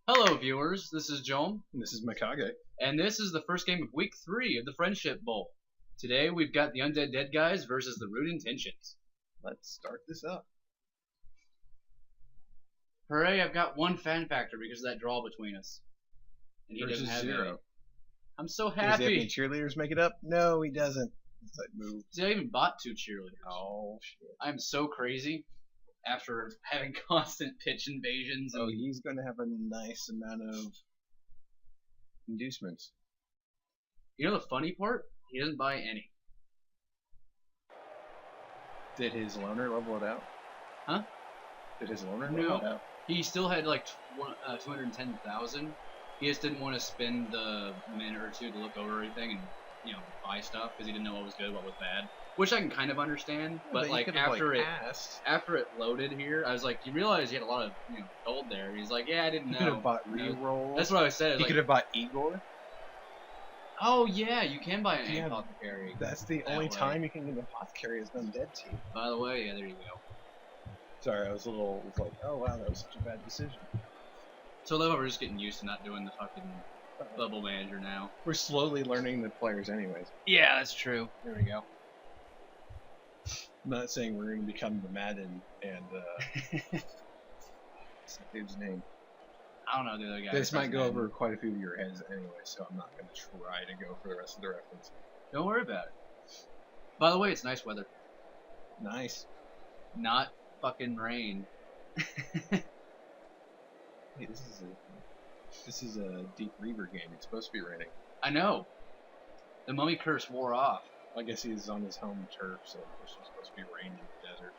Hello, viewers. This is Jolm, And this is Mikage. and this is the first game of Week 3 of the Friendship Bowl. Today, we've got the Undead Dead guys versus the Rude Intentions. Let's start this up. Hooray, I've got one fan factor because of that draw between us. And he Versus doesn't have 0. any. I'm so Does he have any happy. cheerleaders make it up? No, he doesn't. It's like move. See, I even bought 2 cheerleaders. Oh shit. I'm so crazy after having constant pitch invasions. Oh, And, he's going to have a nice amount of inducements. you know the funny part? He doesn't buy any. Did his loner level it out? Huh? Did his loner No. level it out? He still had like 210,000. He just didn't want to spend the minute or two to look over everything and buy stuff because he didn't know what was good, what was bad. Which I can kind of understand, but you like could've, after asked. it loaded here, I was like, you realize he had a lot of gold there. He's like, yeah, I didn't He know. could have bought You know, reroll. That's what I said. I was He like, could have bought Igor. oh yeah, you can buy an Yeah. apothecary. That's the That only way. time you can get an apothecary as an undead team. By the way, yeah, there you go. Sorry, I was a little like, oh wow, that was such a bad decision. So level, we're just getting used to not doing the fucking bubble manager now. We're slowly learning the players anyways. Yeah, that's true. There we go. I'm not saying we're going to become the Madden and what's that dude's name? I don't know the other guy. This might go over quite a few of your heads anyway, so I'm not going to try to go for the rest of the reference. Don't worry about it. By the way, it's nice weather. Nice. Not fucking rain. Hey, this is a Deep Reaver game. It's supposed to be raining. I know. The mummy curse wore off. I guess he's on his home turf, so it's supposed to be rain in the desert.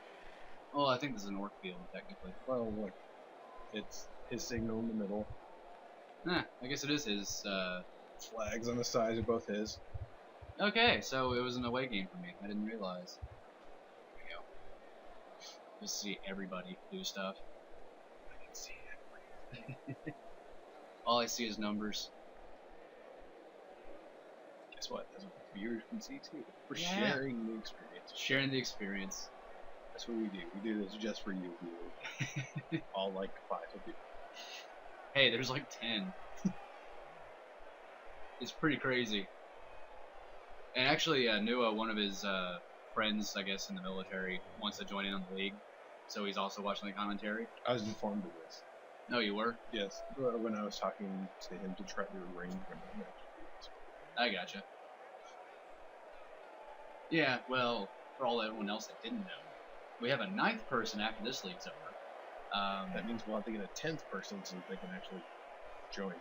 Well, I think this is an orc field, technically. Well, look, it's his signal in the middle. I guess it is his, Flags on the sides of both his. Okay, so it was an away game for me. I didn't realize. There we go. Just see everybody do stuff. I can see everything. All I see is numbers. Guess what? That's what the viewers can see too. We're Yeah. sharing the experience. Sharing the experience. That's what we do. We do this just for you, viewers. All like 5 of you. Hey, there's like 10. It's pretty crazy. And actually, Nua, one of his friends, I guess, in the military, wants to join in on the league. So he's also watching the commentary. I was informed of this. No, you were? Yes, when I was talking to him to try to arrange him. I gotcha. Yeah, well, for all everyone else that didn't know, we have a 9th person after this league's over. That means we'll have to get a 10th person so that they can actually join.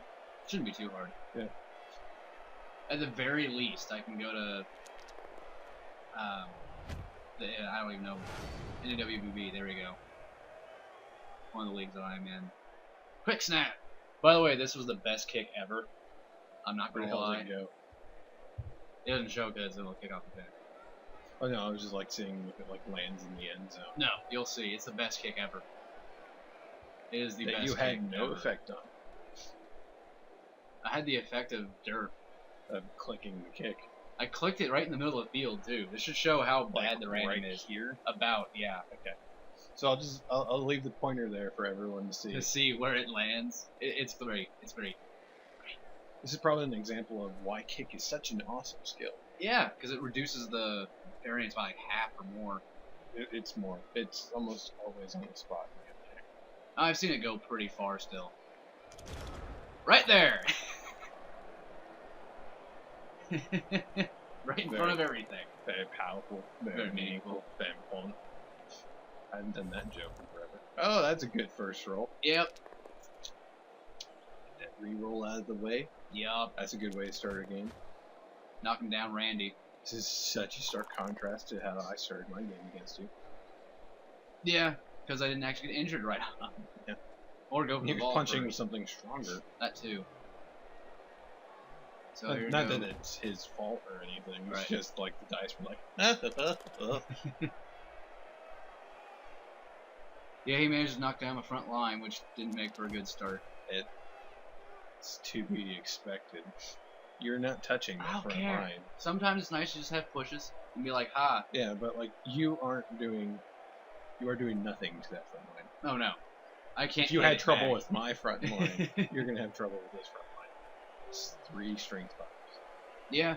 Shouldn't be too hard. Yeah. At the very least, I can go to, I don't even know, NWBB, there we go. One of the leagues that I'm in. Quick snap! By the way, this was the best kick ever. I'm not Where gonna the hell lie. did it go? It doesn't show because it'll kick off the pin. Oh no, I was just like seeing if it like lands in the end zone. No, you'll see. It's the best kick ever. It is the That best you had kick no ever. effect on I had the effect of dirt. of clicking the kick. I clicked it right in the middle of the field too. This should show how bad the random right is. here. About, yeah. Okay. So I'll leave the pointer there for everyone to see. To see where it lands. It's great. It's great. This is probably an example of why kick is such an awesome skill. Yeah, because it reduces the variance by like half or more. It's more. It's almost always on the spot. I've seen it go pretty far still. Right there! Right in front of everything. Very powerful. Very meaningful. Very important. I haven't done that joke in forever. Oh, that's a good first roll. Yep. Get that re-roll out of the way. Yup. That's a good way to start a game. Knocking down Randy. This is such a stark contrast to how I started my game against you. Yeah, because I didn't actually get injured right on. Yeah. Or go for He the was ball punching with first. something stronger. That too. So here we Not go. that it's his fault or anything. It's Right. just like the dice were like, Yeah, he managed to knock down the front line, which didn't make for a good start. It's to be expected. You're not touching I that don't front care. line. Sometimes it's nice to just have pushes and be like, ha. Yeah, but like you are doing nothing to that front line. Oh no. I can't. If you hit had it trouble back. with my front line, you're gonna have trouble with this front line. It's 3 strength buffs. Yeah.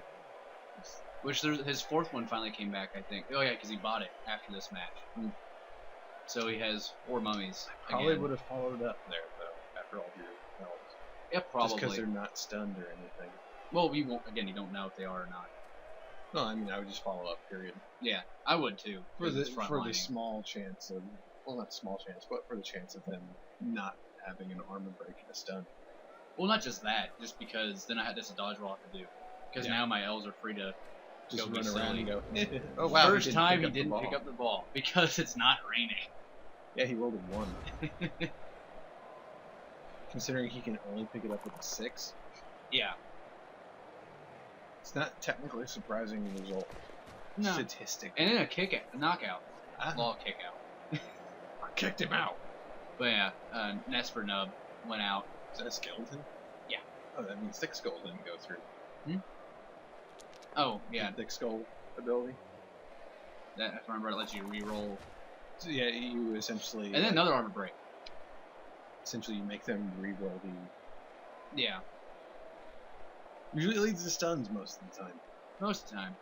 Which his fourth one finally came back, I think. Oh yeah, because he bought it after this match. So he has 4 mummies. Probably again. would have followed up there though after all your elves. Yeah, probably. Just because they're not stunned or anything. Well, we won't. Again, you don't know if they are or not. No, I mean I would just follow up. Period. Yeah, I would too. For the front-lining. small chance of, well, not small chance, but for the chance of them not having an armor break and a stun. Well, not just that, just because then I had this dodge roll to do. Because now my elves are free to Just go run be around and silly. go. Oh wow! First time he didn't pick up the ball because it's not raining. Yeah, he rolled a 1. Considering he can only pick it up with a 6, Yeah. it's not technically a surprising result. No. Statistic. And then a knockout. Ah. Law kick out. I kicked him out. But yeah, Nesper Nub went out. Is that a skeleton? Yeah. Oh, that means thick skull didn't go through. Oh, yeah. Thick skull ability. That, if I remember, it lets you re-roll. So yeah, you essentially. And then another armor break. Essentially, you make them re-roll the. Yeah. Usually it leads to stuns most of the time. Most of the time.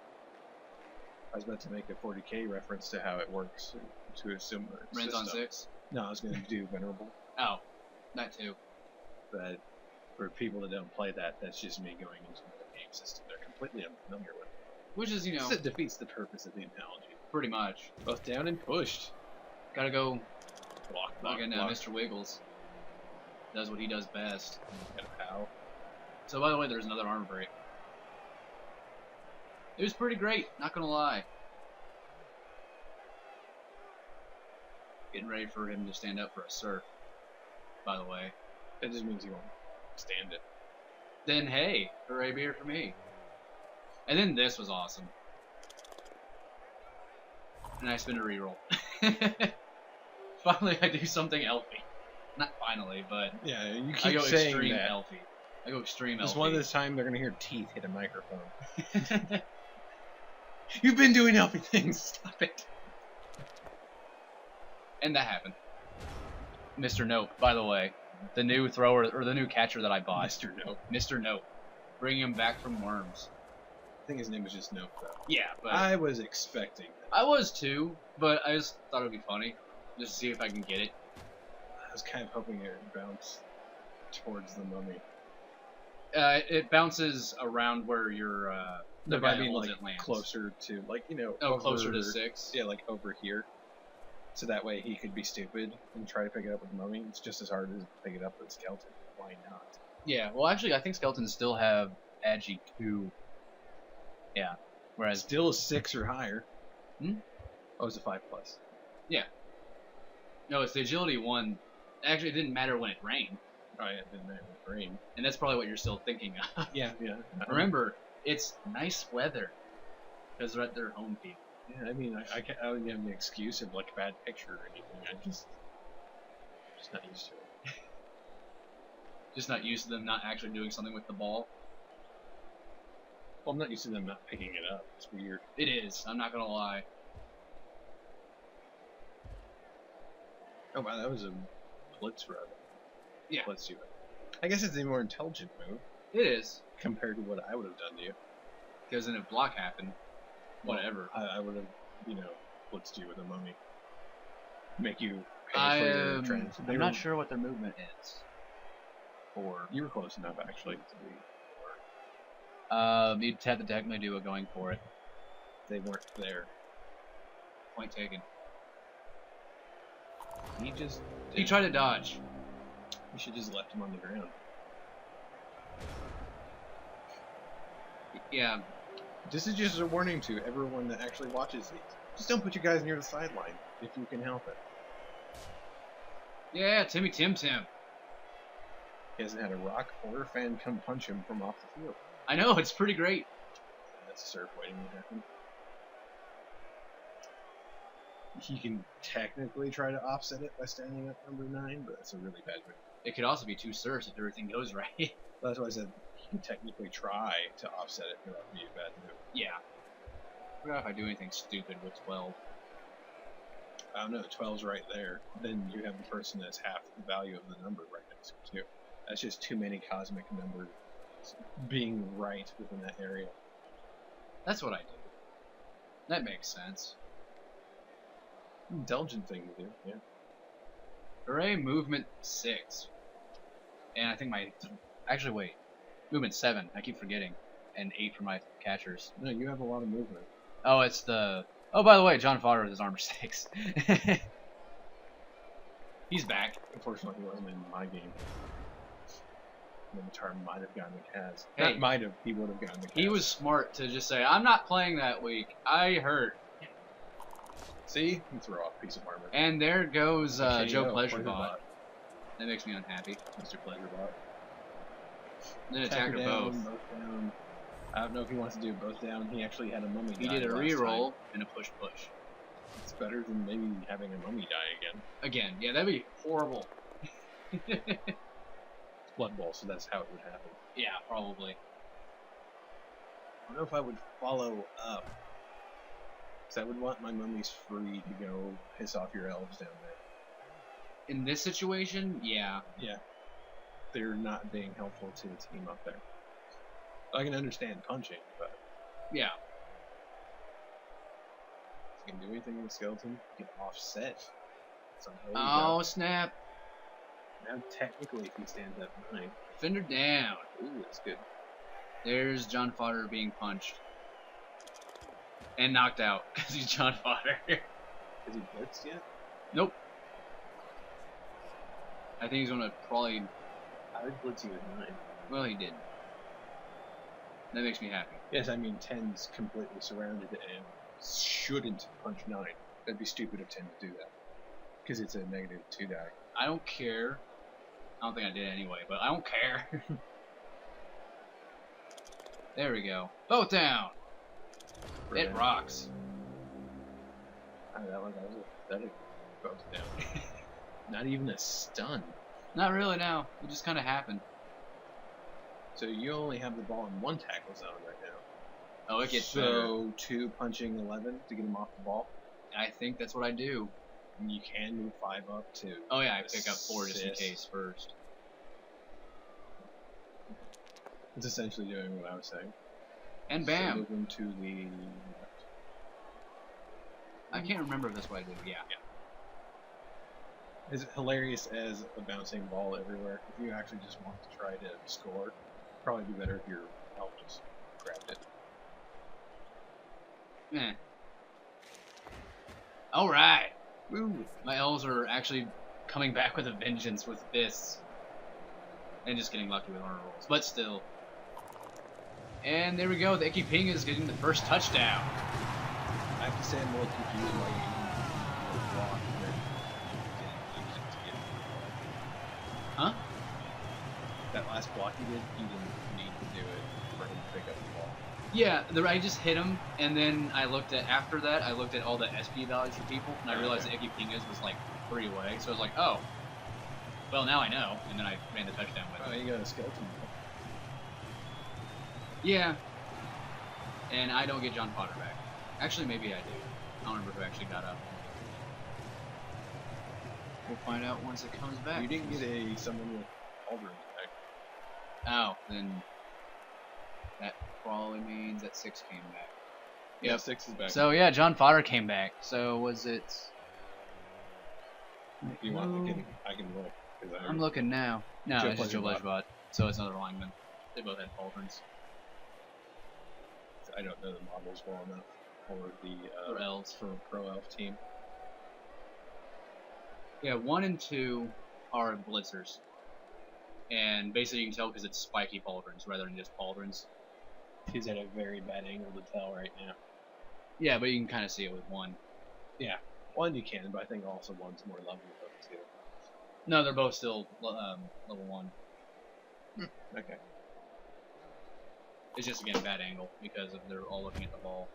I was about to make a 40k reference to how it works to a similar Rens on system. 6. No, I was going to do Venerable. Oh, that too. But for people that don't play that, that's just me going into another game system they're completely unfamiliar with. Which is, you know, It defeats the purpose of the analogy. pretty much. Both down and pushed. Gotta go Block, fucking Mr. Wiggles. Does what he does best. Got a pow. So, by the way, there's another armor break. It was pretty great, not gonna lie. Getting ready for him to stand up for a surf, by the way. That just means he won't stand it. Then, hey, hooray beer for me. And then this was awesome. And I spin a reroll. Finally, I do something elfy. Not finally, but Yeah, you I keep go saying extreme that. elfy. I go extreme Just elfy. one of this time they're gonna hear teeth hit a microphone. You've been doing elfy things. Stop it. And that happened. Mr. Nope, by the way. The new thrower, or the new catcher that I bought. Mr. Nope. Mr. Nope. Bringing him back from worms. I think his name was just Nope though. Yeah, but I was expecting that. I was too, but I just thought it would be funny. Just to see if I can get it. I was kind of hoping it would bounce towards the mummy. It bounces around where your the But I guy mean, holds like, it lands. closer to, like, you know, Oh, closer over- to 6. Yeah, like over here. So that way he could be stupid and try to pick it up with the mummy. It's just as hard as pick it up with skeleton. Why not? Yeah, well, actually, I think skeletons still have Agi 2. Yeah, whereas Still a 6 or higher. Hmm? Oh, it's a 5+. no, it's the agility 1. Actually, it didn't matter when it rained, Oh yeah, it didn't matter with rain. and that's probably what you're still thinking of. Yeah, yeah. Remember, it's nice weather because they're at their home field. Yeah, I mean, I wouldn't have an excuse of like a bad picture or anything. I'm just not used to it. Just not used to them not actually doing something with the ball. Well, I'm not used to them not picking it up. It's weird. It is. I'm not gonna lie. Oh wow, that was a blitz rub. Yeah. Let's do it. I guess it's a more intelligent move It is compared to what I would have done to you. because then if block happened, whatever. I would have, you know, blitzed you with a mummy. Make you pay for your trends. I'm not sure what their movement is. Or You were close enough, actually. you'd have to technically do a going for it. They weren't there. Point taken. He just. He tried to dodge. You should just left him on the ground. Yeah. This is just a warning to everyone that actually watches these. Just don't put your guys near the sideline if you can help it. Yeah, Timmy Tim Tim. He hasn't had a rock or a fan come punch him from off the field. I know, it's pretty great. That's a surf waiting to happen. He can technically try to offset it by standing up number 9, but that's a really bad move. It could also be 2 surfs if everything goes right. That's why I said he can technically try to offset it, but that would be a bad move. Yeah. I forgot if I do anything stupid with 12. I don't know, 12's right there. Then you have the person that's half the value of the number right next to you. That's just too many cosmic numbers being right within that area. That's what I do. That makes sense. Intelligent thing to do, yeah. Hooray, movement 6. And I think actually, wait. Movement 7. I keep forgetting. And 8 for my catchers. No, you have a lot of movement. Oh, it's the... Oh, by the way, John Fodder with his armor 6. He's back. Unfortunately, he wasn't in my game. Minotaur might have gotten the Kaz. Hey. Not might have, he would have gotten the Kaz. He was smart to just say, I'm not playing that week. I hurt. See? You throw off a piece of armor. And there goes Joe Pleasurebot. Pleasurebot. That makes me unhappy, Mr. Pleasurebot. Then Attacker attacker down, both. both down. I don't know if he wants to do both down. He actually had a mummy He die did a last reroll time. and a push. It's better than maybe having a mummy die again. Again, yeah, that'd be horrible. It's Blood Bowl, so that's how it would happen. Yeah, probably. I don't know if I would follow up. Because I would want my mummies free to go piss off your elves down there. In this situation, yeah. Yeah. They're not being helpful to the team up there. I can understand punching, but Yeah. if you can do anything with skeleton, you can offset. So Oh, snap. now technically if he stands up 9. Fender down. Ooh, that's good. There's John Fodder being punched. And knocked out, because he's John Fodder. Is he blitzed yet? Nope. I think he's gonna probably... I would blitz you at 9. Well, he did. That makes me happy. Yes, I mean 10's completely surrounded and shouldn't punch 9. That'd be stupid of 10 to do that. Because it's a -2 die. I don't care. I don't think I did anyway, but I don't care. There we go. Both down. It rocks. That was pathetic. Both down. Not even a stun. Not really now. It just kind of happened. So you only have the ball in 1 tackle zone right now. Oh, it gets better. So 2 punching 11 to get him off the ball. I think that's what I do. And you can move 5 up to. Oh yeah, I pick up 4 just in assist. case first. It's essentially doing what I was saying. And So bam! move him to the left. I can't remember if that's what I did. Yeah. Is it hilarious as a bouncing ball everywhere? If you actually just want to try to score, probably be better if your elf just grabbed it. Eh. Alright. Woo! My elves are actually coming back with a vengeance with this. And just getting lucky with armor rolls. But still. And there we go. The Icky Ping is getting the first touchdown. I have to say I'm a little confused why you block and then didn't use it to get it. Huh? That last block you didn't need to do it for him to pick up the ball. Yeah, I just hit him, and then I looked at, after that, I looked at all the SP values for people, and I realized that Icky Pingas was like 3 away, so I was like, oh. Well, now I know, and then I ran the touchdown with Oh, it. you got a skeleton. Yeah. And I don't get John Potter back. Actually, maybe I do. I don't remember who actually got up. We'll find out once it comes back. You didn't get someone with Aldrin back. Oh, then that probably means that 6 came back. Yeah, Yep. 6 is back. So yeah, John Potter came back. So was it? if you want, I can look. 'Cause I'm looking now. No, Joe it's just Joe Pleasurebot. Pleasurebot. So it's another lineman. They both had pauldrons. I don't know the models well enough for the Or elves. for a pro elf team. Yeah, 1 and 2 are blitzers. And basically you can tell because it's spiky pauldrons rather than just pauldrons. He's at a very bad angle to tell right now. Yeah, but you can kind of see it with 1. Yeah, 1 you can, but I think also 1's more level with 2. No, they're both still level 1. Okay. It's just again a bad angle because they're all looking at the ball.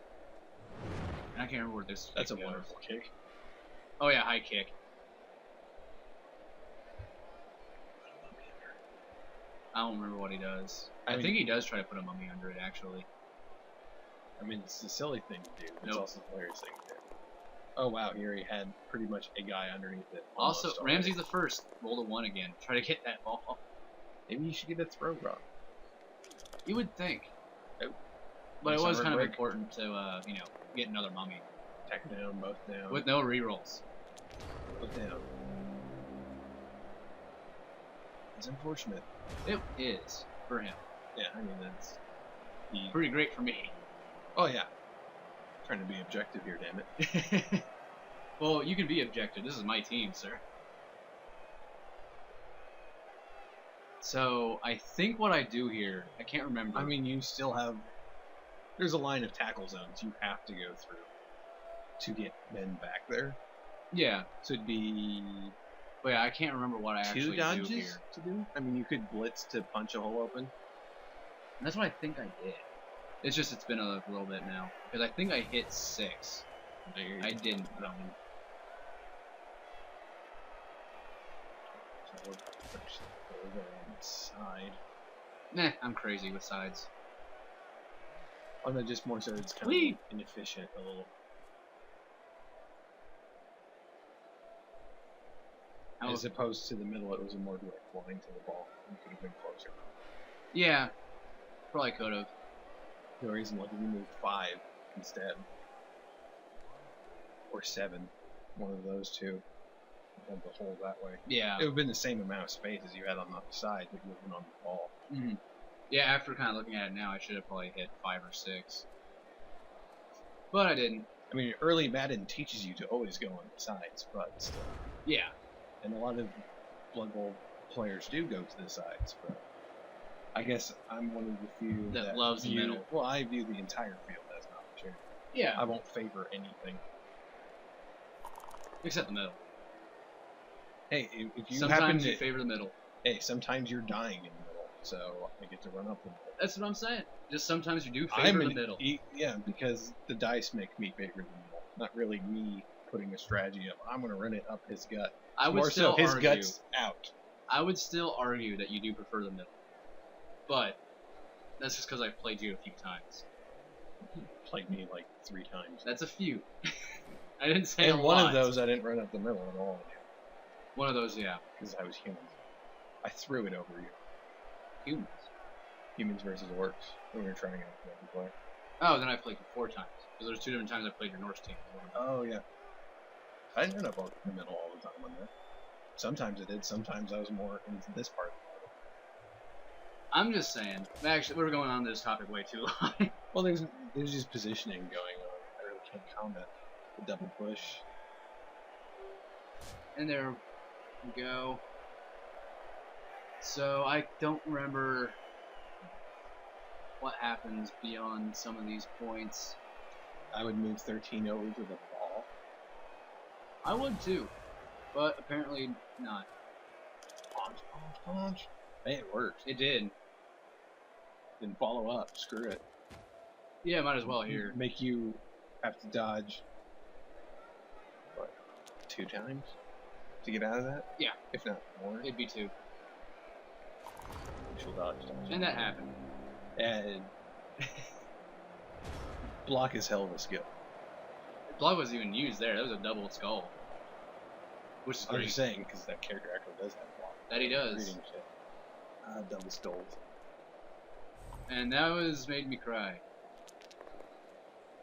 And I can't remember where this. That's a goes. wonderful kick. Oh yeah, high kick. I don't remember what he does. I mean- think he does try to put a mummy under it actually. I mean, it's a silly thing to do, but it's Nope. also a hilarious thing to do. Oh wow, here he had pretty much a guy underneath it. Also, almost already. Ramsey's the first. Roll a 1 again. Try to get that ball. Maybe you should get a throw rock. You would think. Nope. But it Summer was kind of break. important to, you know, get another mummy. Tech down, both down. With no rerolls. Both down. It's unfortunate. It is. For him. Yeah, I mean, that's... Pretty great for me. Oh, yeah. Trying to be objective here, damn it. Well, you can be objective. This is my team, sir. So, I think what I do here, I can't remember. I mean, you still have... There's a line of tackle zones you have to go through to get men back there. Yeah. So it'd be... But yeah, I can't remember what I actually two do dodges here. to do? I mean, you could blitz to punch a hole open. And that's what I think I did. It's just it's been a little bit now. Because I think I hit 6. I didn't. So we'll push over on the side. Nah, I'm crazy with sides. Oh no, just more so it's kind Whee! of inefficient a little. As opposed to the middle, it was a more direct line to the ball. You could have been closer. Yeah, probably could have. No reason, like if you moved 5 instead. Or 7. One of those two. And the hole that way. Yeah. It would have been the same amount of space as you had on the side, but you would have been on the ball. Mm-hmm. Yeah, after kind of looking at it now, I should have probably hit 5 or 6. But I didn't. I mean, early Madden teaches you to always go on the sides, but still. Yeah. And a lot of Blood Bowl players do go to the sides, but I guess I'm one of the few that loves the middle. Well, I view the entire field as an opportunity. Yeah. I won't favor anything. Except the middle. Hey, if you sometimes happen you to favor the middle. Hey, sometimes you're dying in the middle, so I get to run up the middle. That's what I'm saying. Just sometimes you do favor the middle. Yeah, because the dice make me favor the middle. Not really me putting a strategy up. I'm going to run it up his gut. I would more still so his argue, gut's out. I would still argue that you do prefer the middle. But that's just because I've played you a few times. He played me like 3 times. That's a few. I didn't say and a one lot. of those I didn't run up the middle at all. One of those, yeah. Because I was human. I threw it over you. Humans. Humans versus orcs. When we were trying out the player. Oh, then I played you 4 times. Because there's 2 different times I played your Norse team. Oh, yeah. I didn't end up in the middle all the time on that. Sometimes I did. Sometimes I was more into this part. I'm just saying. Actually, we're going on this topic way too long. Well, there's just positioning going on. I really can't comment. The double push. And there we go. So I don't remember what happens beyond some of these points. I would move 13 over to the ball. I would too, but apparently not. Punch, punch, punch. Hey, it worked. It did. Didn't follow up. Screw it. Yeah, might as well here. Make you have to dodge, what, 2 times to get out of that? Yeah. If not more. It'd be 2. She'll dodge. And that happened. And block is hell of a skill. Block wasn't even used there. That was a double skull. Which is I'm great. just saying, because that character actually does have block. That he does. Reading shit. Double skulls. And that was made me cry.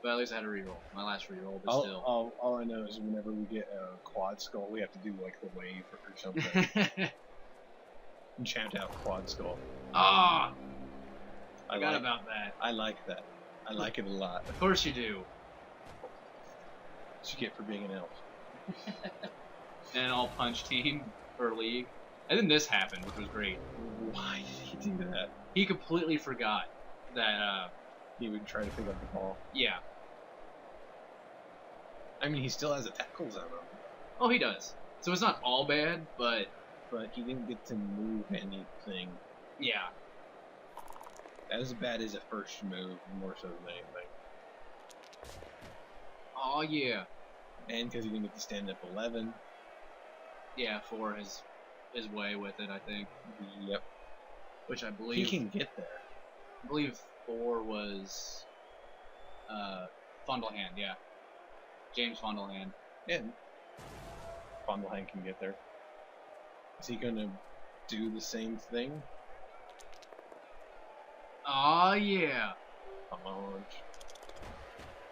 But at least I had a reroll. My last reroll, but still. All I know is whenever we get a quad skull, we have to do like the wave or something. Chant out quad skull. Ah! I Forgot like, about that. I like that. I like it a lot. Of course you do. What you get for being an elf. And an all punch team for league. And then this happened, which was great. Why did he do that? He completely forgot that, He would try to pick up the ball. yeah. I mean, he still has a tackle zone on him. Oh, he does. So it's not all bad, but But he didn't get to move anything. yeah. As bad as a first move, more so than anything. Oh, yeah. And because he didn't get to stand up 11. Yeah, 4 his way with it, I think. Yep. Which I believe... He can get there. I believe 4 was... Fondlehand, yeah. James Fondlehand. And Fondleheim can get there. Is he gonna do the same thing? Aw, yeah. Come on.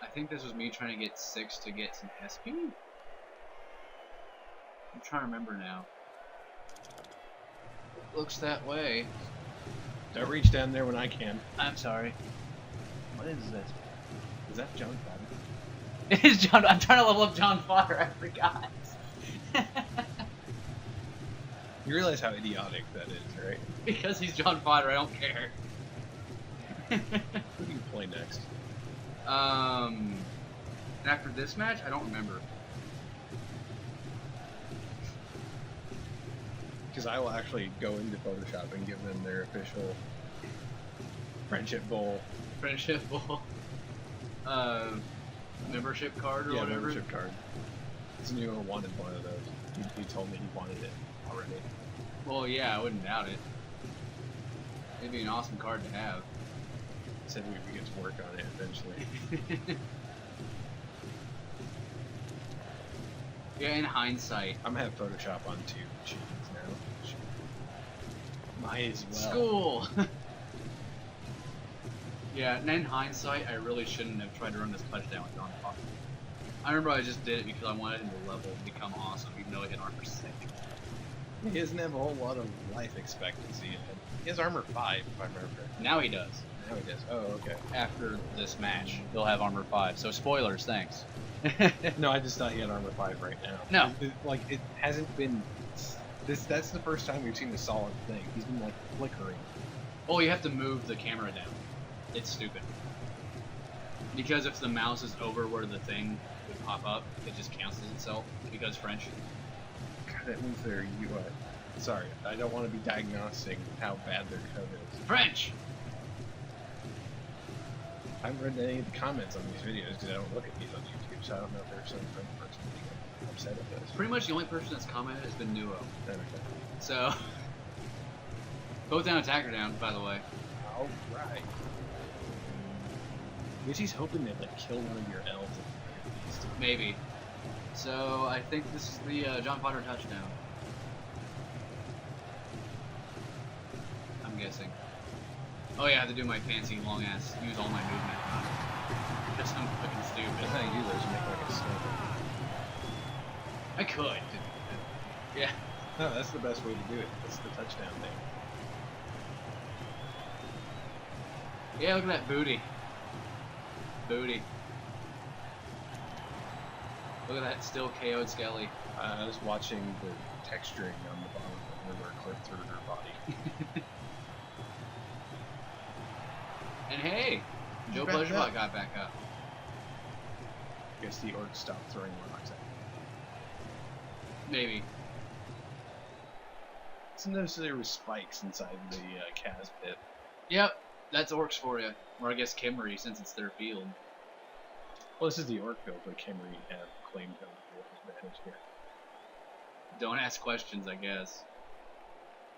I think this was me trying to get 6 to get some SP. I'm trying to remember now. Looks that way. Don't reach down there when I can. I'm sorry. What is this? Is that John Fodder? It is John. I'm trying to level up John Fodder. I forgot. You realize how idiotic that is, right? Because he's John Fodder, I don't care. Who do you play next? After this match, I don't remember. Because I will actually go into Photoshop and give them their official Friendship Bowl. Friendship Bowl. Membership card or Yeah, whatever. membership card. Neo wanted one of those. He told me he wanted it already. Well, yeah, I wouldn't doubt it. It'd be an awesome card to have. Said we would get to work on it eventually. Yeah, in hindsight. I'm gonna have Photoshop on 2 machines now. Might as well. School! Yeah, and in hindsight, I really shouldn't have tried to run this touchdown with John Fodder. I remember I just did it because I wanted him to level and become awesome, even though he had armor 6. He doesn't have a whole lot of life expectancy. He has armor 5, if I remember. Now he does. Now he does. Oh, okay. After this match, he'll have armor 5. So spoilers, thanks. No, I just thought he had armor 5 right now. No. It hasn't been... That's the first time we've seen a solid thing. He's been, like, flickering. Oh, you have to move the camera down. It's stupid. Because if the mouse is over where the thing would pop up, it just cancels itself, because French. God, that means their UI... Sorry, I don't want to be diagnosing how bad their code is. French! I haven't read any of the comments on these videos because I don't look at these on YouTube, so I don't know if there's some French person being upset at this. Pretty much the only person that's commented has been Nuo. Okay. So... Both down, attacker down, by the way. Alright. I guess he's hoping to like kill one of your elves at the very least. Maybe. So, I think this is the John Fodder touchdown. I'm guessing. Oh yeah, I have to do my fancy long ass, use all my movement. Because I'm fucking stupid. That's how you do those, you make like a sniper. I could. Yeah. No, that's the best way to do it. That's the touchdown thing. Yeah, look at that booty. Booty. Look at that still KO'd Skelly. I was watching the texturing on the bottom of the river clip through her body. And hey, Joe Pleasurebot got back up. I guess the orc stopped throwing rocks at me. Maybe. Sometimes there was spikes inside the Kaz pit. Yep, that's orcs for you. Or I guess Kimmery, since it's their field. Well, this is the orc field, but Kimmery have claimed to have advantage here. Don't ask questions, I guess.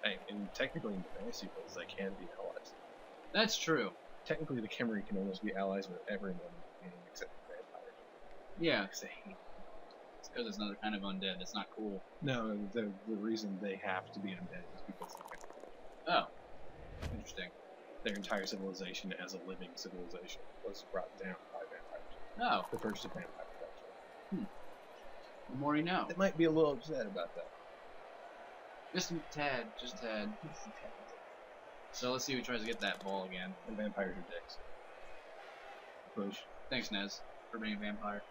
Hey, and technically in the fantasy fields, they can be allies. That's true. Technically, the Kimmery can almost be allies with everyone except for vampires. Yeah. Because they hate. It's because it's another kind of undead. It's not cool. No, the reason they have to be undead is because of vampires. Oh. Interesting. Their entire civilization as a living civilization was brought down by vampires. Oh. The first of vampires, actually. The more you know. They might be a little upset about that. Just a tad. Just a tad. So let's see who tries to get that ball again. And vampires are dicks. Push. Thanks, Nez, for being a vampire.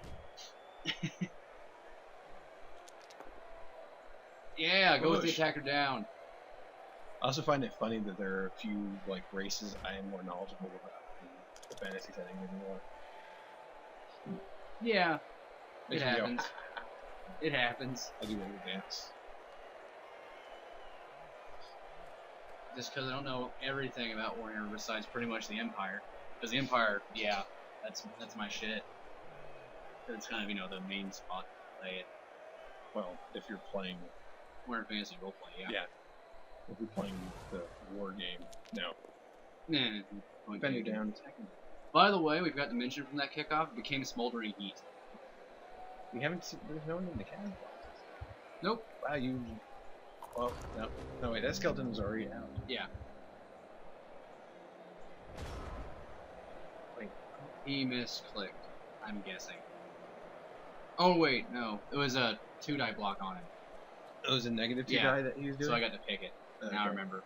Yeah, go with the attacker down. I also find it funny that there are a few like races I am more knowledgeable about in the fantasy setting anymore. Yeah, it Makes me go, happens. It happens. I do a little dance. Just because I don't know everything about Warhammer besides pretty much the Empire. Because the Empire, yeah, that's my shit. It's kind of, you know, the main spot to play it. Well, if you're playing Warhammer Fantasy Roleplay, yeah. Yeah. If you're playing the war game, no. Nah, Defender down. By the way, we've got to mention from that kickoff, it became Smoldering Heat. We haven't seen. There's no one in the cabin boxes. Nope. Wow, you. Well, no. No, wait, that skeleton was already out. Yeah. Wait. He misclicked, I'm guessing. Oh, wait, no. It was a 2-die block on him. It was a negative 2 Yeah. die that he was doing? So I got to pick it. Okay. Now I remember.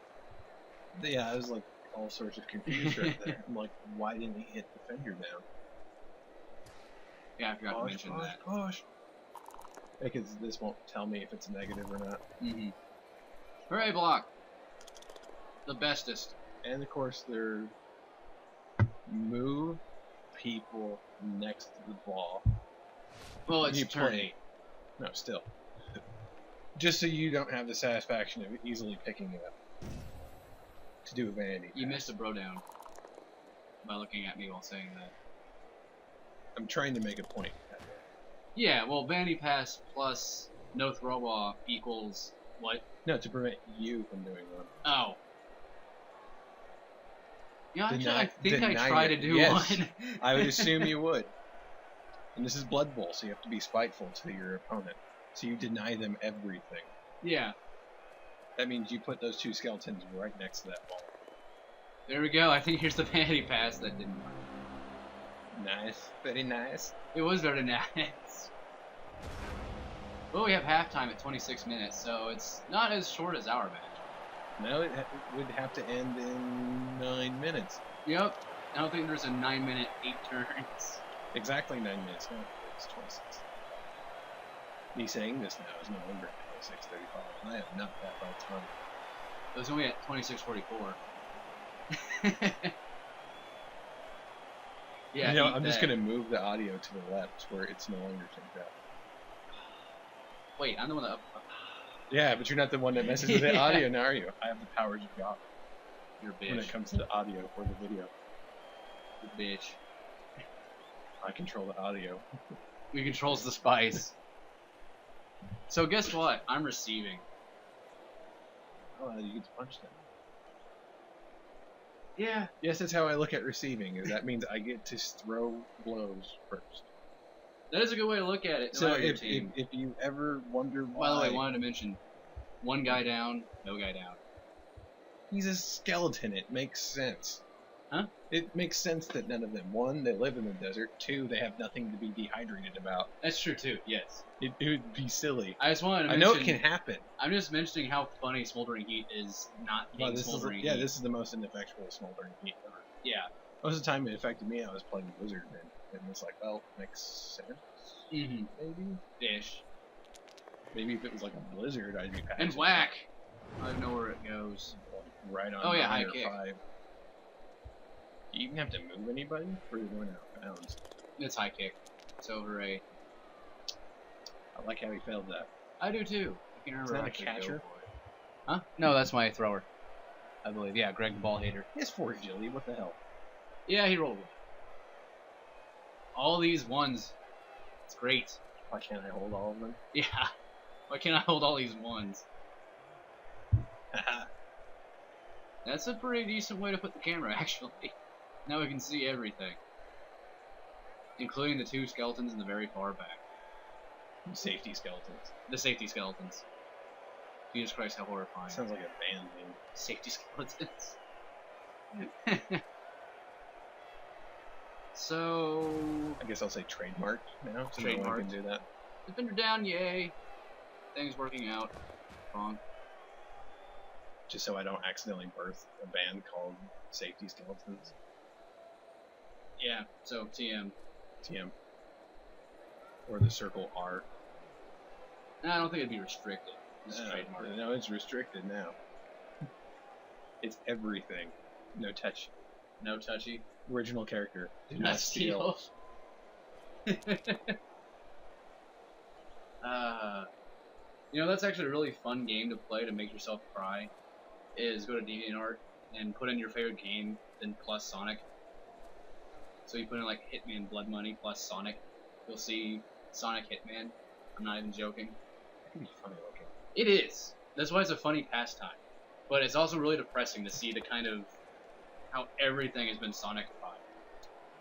Yeah, I was like all sorts of confused right there. I'm like, why didn't he hit the fender down? Yeah, I forgot to mention that. Push. Because this won't tell me if it's a negative or not. Mm-hmm. Hooray, block! The bestest. And of course, they're move people next to the ball. Well, it's You turn play. 8. No, still. Just so you don't have the satisfaction of easily picking it up. To do a vanity. You pass. missed a bro down by looking at me while saying that. I'm trying to make a point. Yeah, well, vanity pass plus no throw ball equals what? No, to prevent you from doing one. Oh. Yeah, actually, Deny- I think I deny tried it. to do Yes. one. I would assume you would. And this is Blood Bowl, so you have to be spiteful to your opponent. So you deny them everything. Yeah. That means you put those 2 skeletons right next to that ball. There we go. I think here's the vanity pass that didn't work. Nice. Very nice. It was very nice. Well, we have halftime at 26 minutes, so it's not as short as our match. No, it would have to end in 9 minutes. Yep. I don't think there's a 9-minute 8 turns. Exactly 9 minutes. No, it's 26. Me saying this now is no longer 26:35, and I have not that by time. It was only at 26:44. Yeah, you know, eat I'm just that. gonna move the audio to the left where it's no longer synced up. Wait, I'm the one that. Yeah, but you're not the one that messes with the Yeah. audio, now are you? I have the powers of God You're a when it bitch. comes to the audio or the video. You're a bitch. I control the audio. We controls the spice. So guess what? I'm receiving. Oh, you get to punch them. Yeah. Yes, that's how I look at receiving. Is that means I get to throw blows first. That is a good way to look at it. No So matter your if team. you ever wonder why, By the way, I wanted to mention one guy down, no guy down. he's a skeleton, it makes sense. Huh? It makes sense that none of them. 1, they live in the desert. 2, they have nothing to be dehydrated about. That's true too. Yes. It would be silly. I just wanted to I mention. know it can happen. I'm just mentioning how funny smoldering heat is not being Well, smoldering yeah, heat. this is the most ineffectual smoldering heat ever. Yeah. Most of the time it affected me, I was playing Blizzard, and it's like, well, makes sense. Mm-hmm. Maybe. Ish. Maybe if it was like a Blizzard, I'd be passing. And whack. I know where it goes. Right on. Oh, yeah, 9 high or kick. 5. Do you even have to move anybody? Or are you going out of bounds? It's high kick. So hooray. I like how he failed that. I do too. I can remember Is that a actually go catcher? for it. Huh? No, that's my thrower. I believe. Yeah, Greg the ball hater. It's for Jilly, what the hell? Yeah, he rolled one. All these ones. It's great. Why can't I hold all of them? Yeah. Why can't I hold all these ones? That's a pretty decent way to put the camera, actually. Now we can see everything. Including the 2 skeletons in the very far back. Safety skeletons. The safety skeletons. Jesus Christ, how horrifying. Sounds like a band name. Safety skeletons. So... I guess I'll say trademark now, so no one Trademarked. can do that. Defender down, yay. Things working out. Wrong. Just so I don't accidentally birth a band called Safety Skeletons. Yeah, so TM. TM. Or the Circle R. I don't think it'd be restricted. It's trademark. No, it's restricted now. It's everything. No touch. No touchy. Original character. Do Not steal. You know, that's actually a really fun game to play to make yourself cry. Is go to DeviantArt and put in your favorite game, then plus Sonic. So you put in like Hitman Blood Money plus Sonic. You'll see Sonic Hitman. I'm not even joking. That can be funny looking. It is. That's why it's a funny pastime. But it's also really depressing to see the kind of how everything has been Sonicified.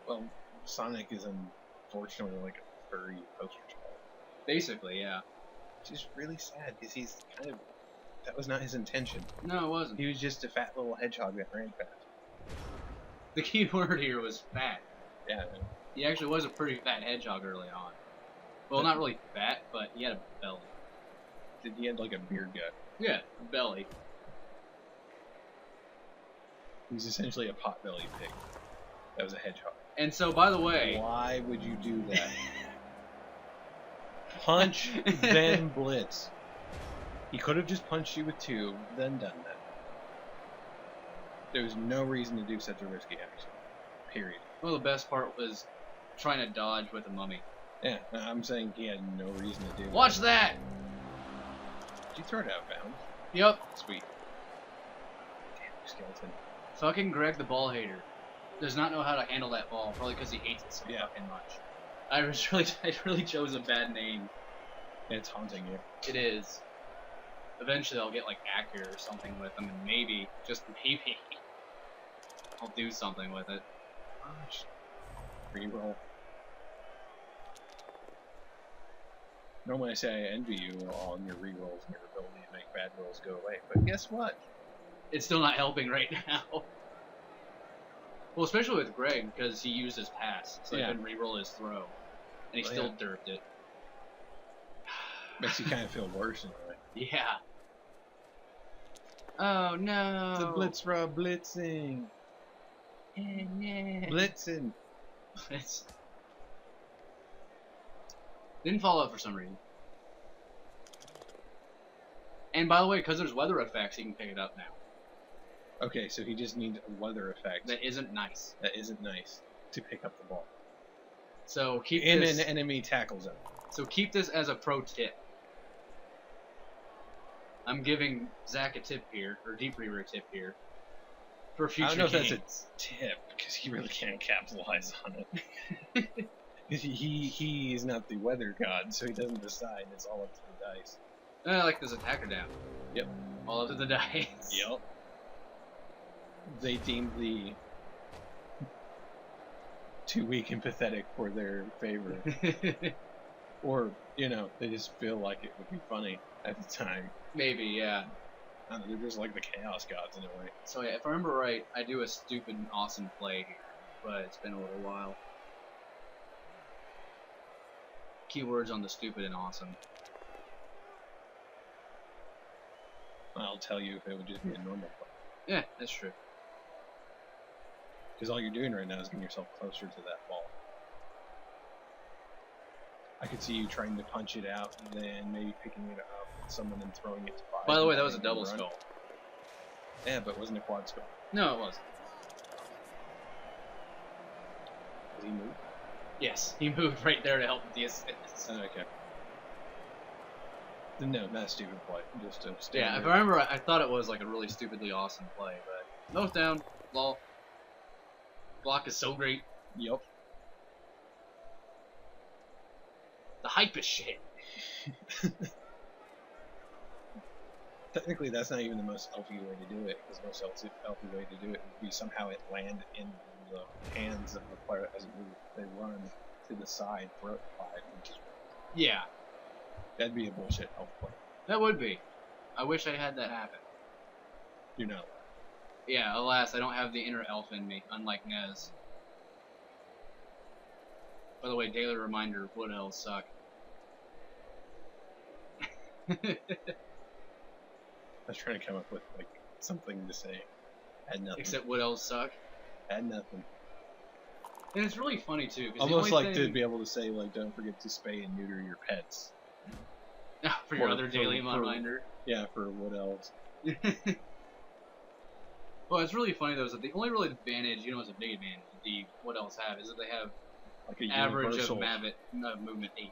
Well, Sonic is unfortunately like a furry poster child. Basically, yeah. Which is really sad because he's kind of. That was not his intention. No, it wasn't. He was just a fat little hedgehog that ran fast. The key word here was fat. Yeah. He actually was a pretty fat hedgehog early on. Well, not really fat, but he had a belly. He had like a beer gut. Yeah, a belly. He's essentially a pot-bellied pig. That was a hedgehog. And so, by the way... Why would you do that? Punch, then blitz. He could have just punched you with 2, then done that. There was no reason to do such a risky action. Period. Well, the best part was trying to dodge with a mummy. Yeah, I'm saying he had no reason to do that. Watch that! Did you throw it out of bounds? Yep. Sweet. Damn, skeleton. Fucking Greg the ball hater does not know how to handle that ball, probably because he hates it so fucking much. I really chose a bad name. And it's haunting you. It is. Eventually I'll get like accurate or something with them, and maybe, just maybe, I'll do something with it. Reroll. Normally I say I envy you on your rerolls and your ability to make bad rolls go away, but guess what? It's still not helping right now. Well, especially with Greg, because he used his pass, so he couldn't reroll his throw. And he still derped it. Makes you kind of feel worse in a way. Yeah. Oh no. The blitz rub blitzing. Blitzing. Blitz. Didn't fall out for some reason. And by the way, because there's weather effects, he can pick it up now. Okay, so he just needs a weather effect. That isn't nice. That isn't nice to pick up the ball. So keep in this, an enemy tackle zone. So keep this as a pro tip. I'm giving Zach a tip here, or Deep Reaver a tip here, for future games. I don't know if that's a tip, because he really can't capitalize on it. he is not the weather god, so he doesn't decide. It's all up to the dice. I like this attacker down. Yep. All up to the dice. Yep. They deemed the too weak and pathetic for their favor. Or, you know, they just feel like it would be funny at the time. Maybe, yeah. I don't know, they're just like the chaos gods in a way. So yeah, if I remember right, I do a stupid and awesome play here, but it's been a little while. Keywords on the stupid and awesome. I'll tell you if it would just be a normal play. Yeah, that's true. Because all you're doing right now is getting yourself closer to that ball. I could see you trying to punch it out, and then maybe picking it up with someone and throwing it to 5. By the way, that was a double skull. Yeah, but it wasn't a quad skull. No, it wasn't. Did he move? Yes, he moved right there to help with the assist. Oh, okay. No, not a stupid play. Just a standard. Yeah, if I remember, I thought it was like a really stupidly awesome play, but nose down, lol. Block is so great. Yup. The hype is shit. Technically, that's not even the most healthy way to do it, because the most healthy way to do it would be somehow it land in the hands of the player as it moves. They run to the side, throw it 5, and just run. Yeah. That'd be a bullshit health play. That would be. I wish I had that happen. You know. Yeah, alas, I don't have the inner elf in me, unlike Nez. By the way, daily reminder, wood elves suck. I was trying to come up with, like, something to say. Had nothing. Except wood elves suck? Had nothing. And it's really funny, too. Almost like to be able to say, like, don't forget to spay and neuter your pets. For your other daily reminder? Yeah, for wood elves. Well, it's really funny, though, is that the only real advantage, you know, is a big advantage, the what else have, is that they have like an average of movement 8.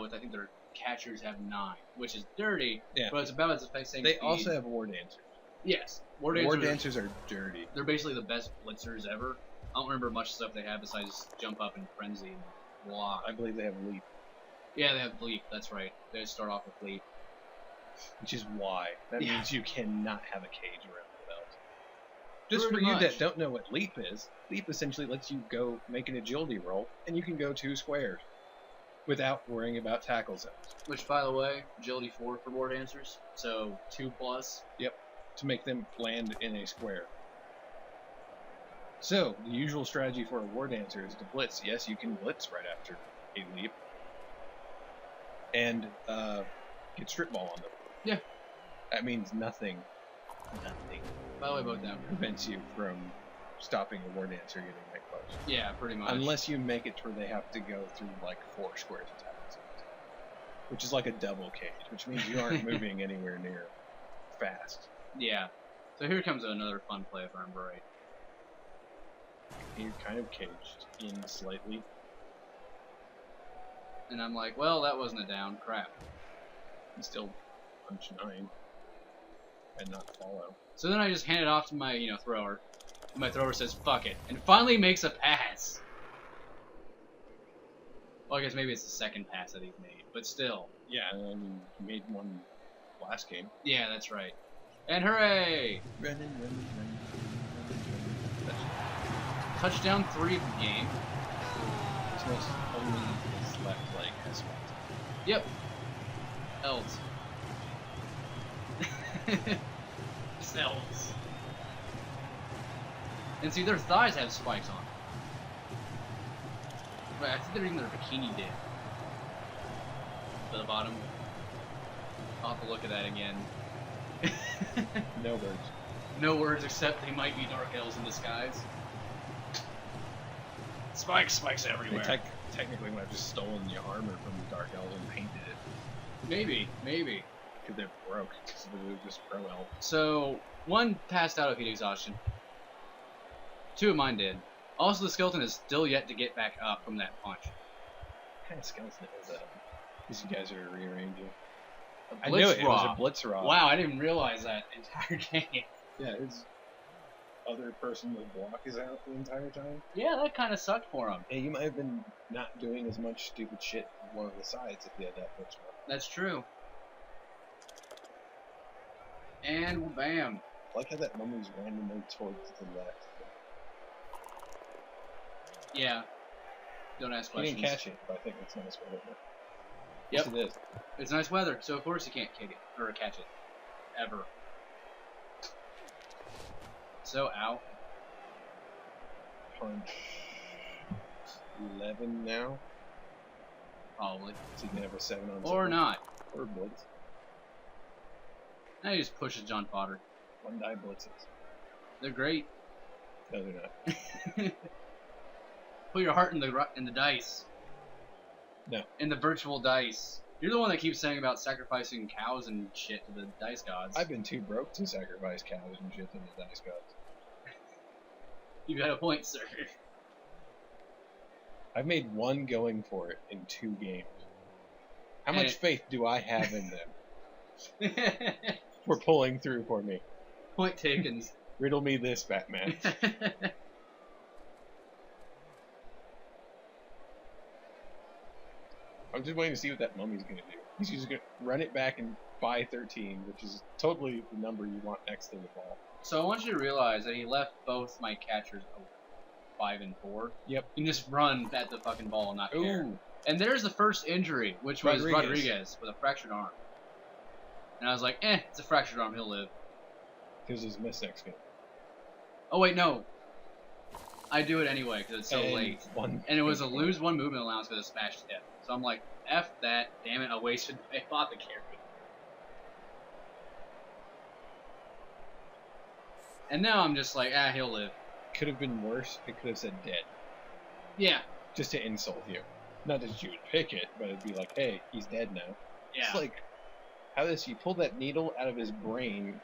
With, I think, their catchers have 9, which is dirty, yeah. But it's about as the same They speed. also have war dancers. Yes. War dancers are dirty. They're basically the best blitzers ever. I don't remember much stuff they have besides jump up and frenzy and block. I believe they have leap. Yeah, they have leap, that's right. They start off with leap. Which is why. That means you cannot have a cage around the belt. Just Pretty for you much. that don't know what leap is, leap essentially lets you go make an agility roll, and you can go 2 squares. without worrying about tackle zones. Which, by the way, agility 4 for war dancers, so 2+. Yep, to make them land in a square. So, the usual strategy for a war dancer is to blitz. Yes, you can blitz right after a leap. And get strip ball on them. Yeah. That means nothing By the way, both down. prevents you from stopping a war dancer getting that close. Yeah, pretty much. Unless you make it to where they have to go through like 4 squares of tackle zones. Which is like a double cage, which means you aren't moving anywhere near fast. Yeah. So here comes another fun play if I remember right. You're kind of caged in slightly. And I'm like, well, that wasn't a down. Crap. And still punch 9 and not follow. So then I just hand it off to my, thrower. And my thrower says, fuck it. And finally makes a pass. Well, I guess maybe it's the second pass that he's made. But still. Yeah, and he made one last game. Yeah, that's right. And hooray! Running. Touchdown 3 of the game. So only his left leg has spiked. Yep. Elves. Just elves. And see, their thighs have spikes on. Right, I think they're even their bikini did. To the bottom. I'll have to look at that again. No words. No words except they might be dark elves in disguise. Spikes everywhere. They technically might have just stolen the armor from the Dark Elves and painted it. Maybe. Because they're broke. Because they're just pro elf. So, 1 passed out of heat exhaustion. 2 of mine did. Also, the skeleton is still yet to get back up from that punch. What kind of skeleton is that? Because you guys are rearranging. A I knew it. It was Blitzrock. a Blitzrock. Wow, I didn't realize that entire game. Yeah, his other person with block is out the entire time. Yeah, that kind of sucked for him. Hey, you might have been not doing as much stupid shit on one of the sides if you had that Blitzrock. That's true. And bam. I like how that mummy's randomly towards the left. Yeah. Don't ask He questions. didn't catch it, but I think it's nice weather. Yep. Yes, it is. It's nice weather, so of course you can't kick it or catch it. Ever. So out. Punch 11 now. Probably. So you can have a 7 on 7. Or not. Or blitz. Now he just pushes John Potter. 1 die blitzes. They're great. No, they're not. Put your heart in the dice. No. In the virtual dice. You're the one that keeps saying about sacrificing cows and shit to the dice gods. I've been too broke to sacrifice cows and shit to the dice gods. You got a point, sir. I've made 1 going for it in 2 games. How much faith do I have in them? For pulling through for me. Point taken. Riddle me this, Batman. I'm just waiting to see what that mummy's going to do. He's just going to run it back and buy 13, which is totally the number you want next to the ball. So I want you to realize that he left both my catchers open. 5 and 4. Yep. You can just run at the fucking ball and not care. Ooh. And there's the first injury, which was Rodriguez with a fractured arm. And I was like, it's a fractured arm, he'll live. Because he's missed next game. Oh wait, no. I do it anyway because it's so late. And it was a lose 1 movement allowance because of smashed hip. So I'm like, F that, damn it, I wasted my apothecary. And now I'm just like, he'll live. Could have been worse. It could have said dead. Yeah. Just to insult you. Not that you would pick it, but it'd be like, hey, he's dead now. Yeah. It's like, how does he pull that needle out of his brain,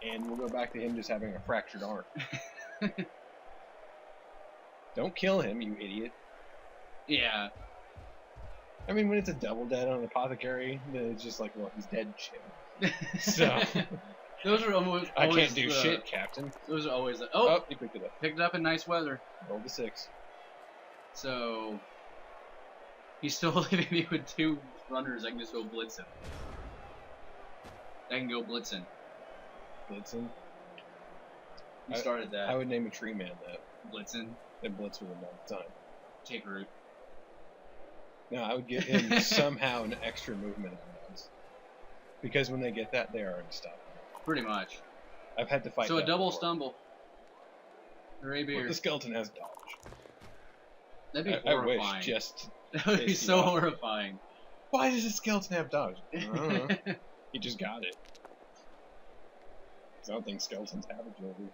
and we'll go back to him just having a fractured arm. Don't kill him, you idiot. Yeah. I mean, when it's a double dead on an apothecary, then it's just like, well, he's dead shit. So... Those are almost. I can't do shit, Captain. Those are always. Oh, you picked it up. Picked it up in nice weather. Rolled a 6. So he's still leaving me with 2 runners. I can just go blitzing. I can go blitzing. Blitzing? You started that. I would name a tree man that. Blitzing. And blitz with him all the time. Take root. No, I would give him somehow an extra movement on those. Because when they get that, they are unstoppable. Pretty much. I've had to fight So a that double before. stumble. Hooray, beer. Well, the skeleton has dodge. That'd be I horrifying. wish, just... That would be piss you so off. horrifying. Why does the skeleton have dodge? I don't know. He just got it. 'Cause I don't think skeletons have agility.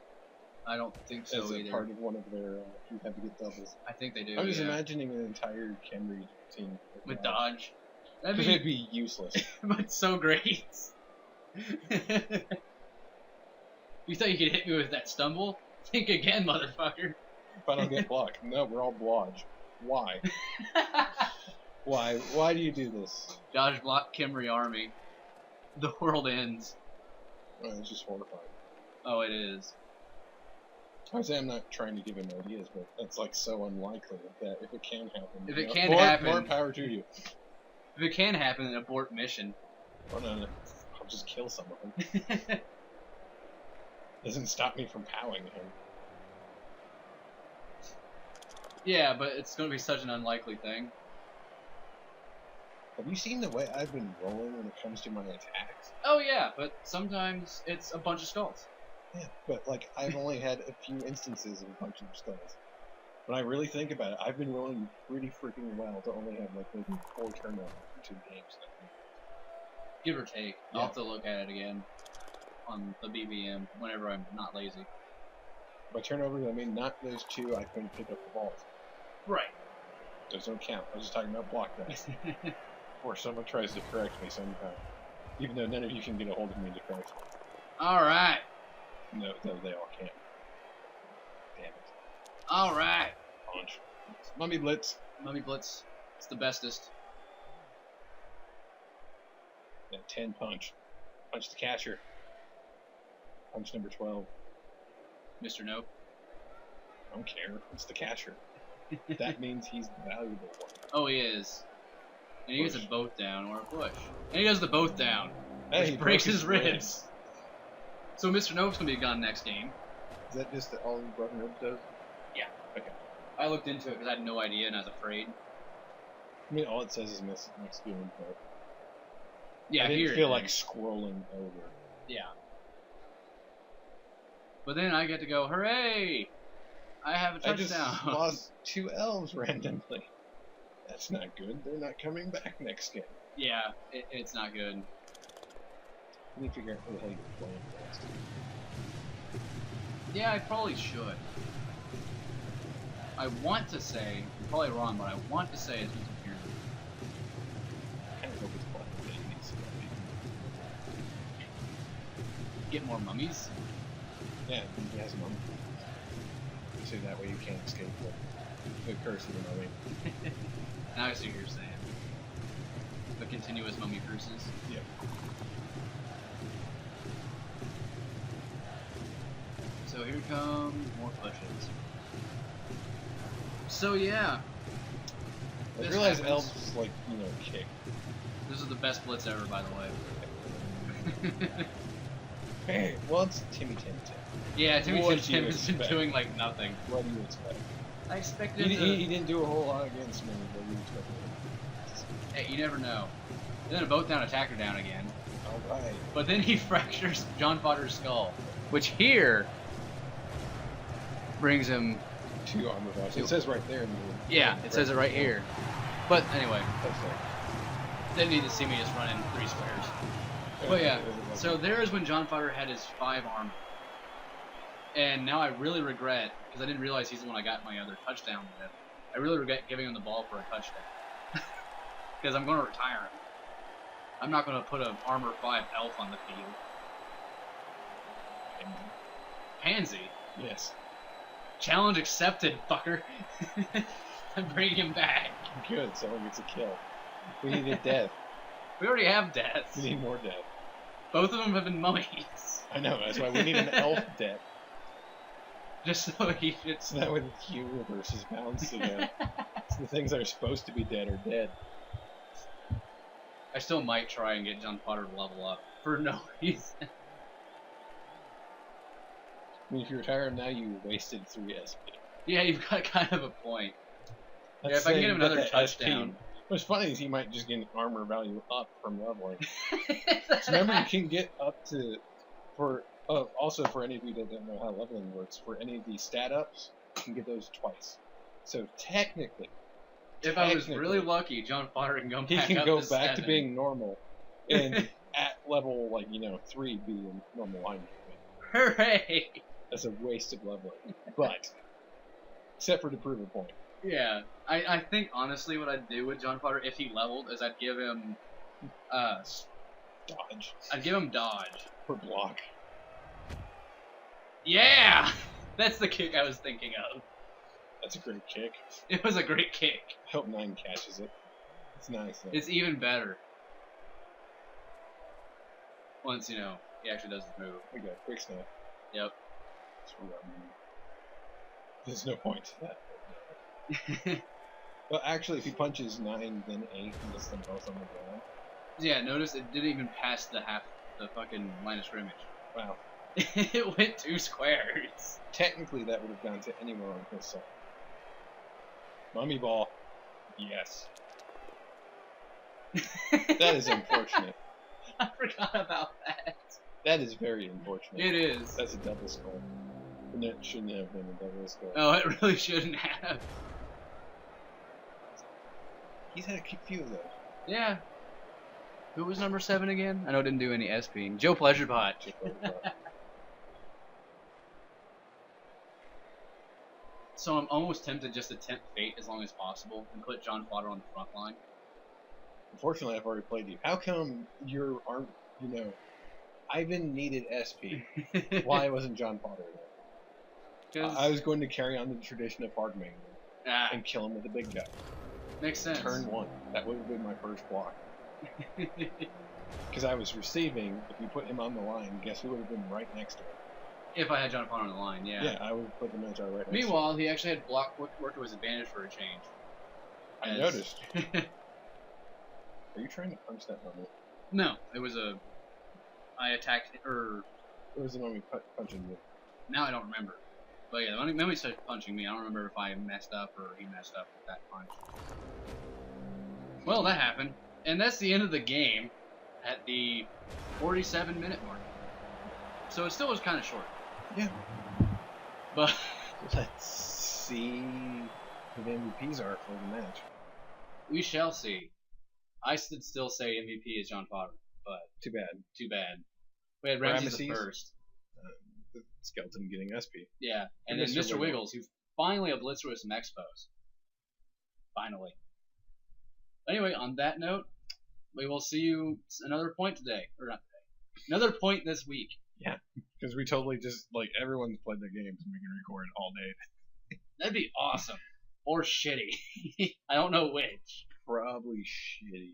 I don't think so As a either. part of one of their... you have to get doubles. I think they do. I'm just yeah. imagining an entire Kenry team With dodge. That'd Because be, it'd be useless. but so great. You thought you could hit me with that stumble? Think again, motherfucker. If I don't get blocked. No, we're all blodge. Why? Why? Why do you do this? Dodge block Kimry army. The world ends. Oh, it's just horrifying. Oh, it is. I say I'm not trying to give him ideas, but that's like so unlikely that if it can happen. If you it know, can more, happen- more power to you. If it can happen, then abort mission. Oh no, no. I'll just kill some of them. Doesn't stop me from powing him. Yeah, but it's going to be such an unlikely thing. Have you seen the way I've been rolling when it comes to my attacks? Oh yeah, but sometimes it's a bunch of skulls. Yeah, but like I've only had a few instances of a bunch of skulls. When I really think about it, I've been rolling pretty freaking well to only have like maybe 4 turnovers for 2 games. Give or take. Yeah. I'll have to look at it again on the BBM whenever I'm not lazy. By turnovers, I mean not those 2 I couldn't pick up the balls. Right. Those don't count. I was just talking about block dice. Or someone tries to correct me sometime. Even though none of you can get a hold of me to correct me. Alright. No, they all can. Damn it. Alright. Punch. Mummy Blitz. Mummy Blitz. It's the bestest. That 10 punch. Punch the catcher. Punch number 12. Mr. Nope. I don't care. It's the catcher. That means he's the valuable one. Oh, he is. And he gets Push. a both down or a push. And he does the both down. Hey, Which he breaks broke his ribs. So Mr. Nope's going to be gone next game. Is that just all broken ribs does? Yeah. Okay. I looked into it because I had no idea and I was afraid. I mean, all it says is next game, but Yeah, I didn't here feel it like is. scrolling over. Yeah. But then I get to go, hooray! I have a I just touchdown. lost 2 elves randomly. That's not good. They're not coming back next game. Yeah, it's not good. Let me figure out who the hell you're playing against. Yeah, I probably should. I want to say, I'm probably wrong, but I want to say it's Mr. Pyramid. I kind of hope it's playing babies. Get more mummies? Yeah, he has a mummy. So that way you can't escape the curse of the mummy. Now I see what you're saying. The continuous mummy curses. Yep. So here come more pushes. So yeah, I This realize happens. elves like, kick. this is the best blitz ever, by the way. Hey, well, it's Timmy Tim Tim. Yeah, Timmy What Tim do you Tim has been expect? doing like nothing. What do you expect? I expected He didn't do a whole lot against me, but you expected Hey, you never know. Then a both down attacker down again. it. Alright. But then he fractures John Potter's skull, which here brings him. 2 armor vouchers. It says right there in the... Yeah, it says it right here. But anyway, That's like... they didn't need to see me just running 3 squares. But yeah, so there's when John Potter had his 5 armor. And now I really regret, because I didn't realize he's the one I got my other touchdown with. I really regret giving him the ball for a touchdown. Because I'm going to retire him. I'm not going to put an armor 5 elf on the field. Pansy. Yes. Challenge accepted, fucker. I'm bringing him back. Good, someone gets a kill. We need a death. We already have deaths. We need more death. Both of them have been mummies. I know, that's why we need an elf death. Just so he should. So that way the Q reverses bounds again. So the things that are supposed to be dead are dead. I still might try and get John Potter to level up for no reason. I mean, if you retire him now, you wasted 3 SP. Yeah, you've got kind of a point. That's Yeah, if I can get saying him another that the touchdown. SP What's funny is he might just get armor value up from leveling. So remember, you can get up to, also for any of you that don't know how leveling works, for any of these stat ups, you can get those twice. So technically, if I was really lucky, John Potter can go back he can up go to back 7. to being normal, and at level 3 be in normal line. Hooray! That's a waste of leveling, but except for to prove a point. Yeah, I think honestly what I'd do with John Potter if he leveled is I'd give him Dodge. I'd give him dodge. For block. Yeah! That's the kick I was thinking of. That's a great kick. It was a great kick. I hope 9 catches it. It's nice though. It's even better. Once, he actually does the move. We got a quick snap. Yep. There's no point to that. Well, actually, if he punches 9, then 8, and gets them both on the ground. Yeah, notice it didn't even pass the fucking line of scrimmage. Wow. It went 2 squares. Technically, that would have gone to anywhere on his side. Mummy ball. Yes. That is unfortunate. I forgot about that. That is very unfortunate. It is. That's a double skull. And it shouldn't have been a double skull. Oh, it really shouldn't have. He's had a few of those. Yeah. Who was number 7 again? I know it didn't do any SPing. Joe Pleasurepot. So I'm almost tempted just to tempt fate as long as possible and put John Potter on the front line. Unfortunately, I've already played you. How come your arm, Ivan needed SP? Why wasn't John Potter there? I was going to carry on the tradition of hard main and kill him with the big guy. Makes sense. Turn 1. That would have been my first block. Because I was receiving, if you put him on the line, guess who would have been right next to him? If I had John Potter on the line, yeah. Yeah, I would put the Magi right next Meanwhile, he actually had block work to his advantage for a change. I noticed. Are you trying to punch that moment? No, it was I attacked, Or was it when we punching you? Now I don't remember. But yeah, when he started punching me, I don't remember if I messed up or he messed up with that punch. Well, that happened. And that's the end of the game at the 47-minute mark. So it still was kind of short. Yeah. But let's see who the MVPs are for the match. We shall see. I should still say MVP is John Potter, but too bad. Too bad. We had Ramses the first. The skeleton getting SP. Yeah, and then Mr. Wiggles, who finally obliterated some expos. Finally. Anyway, on that note, we will see you another point today, or not today. Another point this week. Yeah, because we totally just everyone's played their games and we can record all day. That'd be awesome. Or shitty. I don't know which. Probably shitty.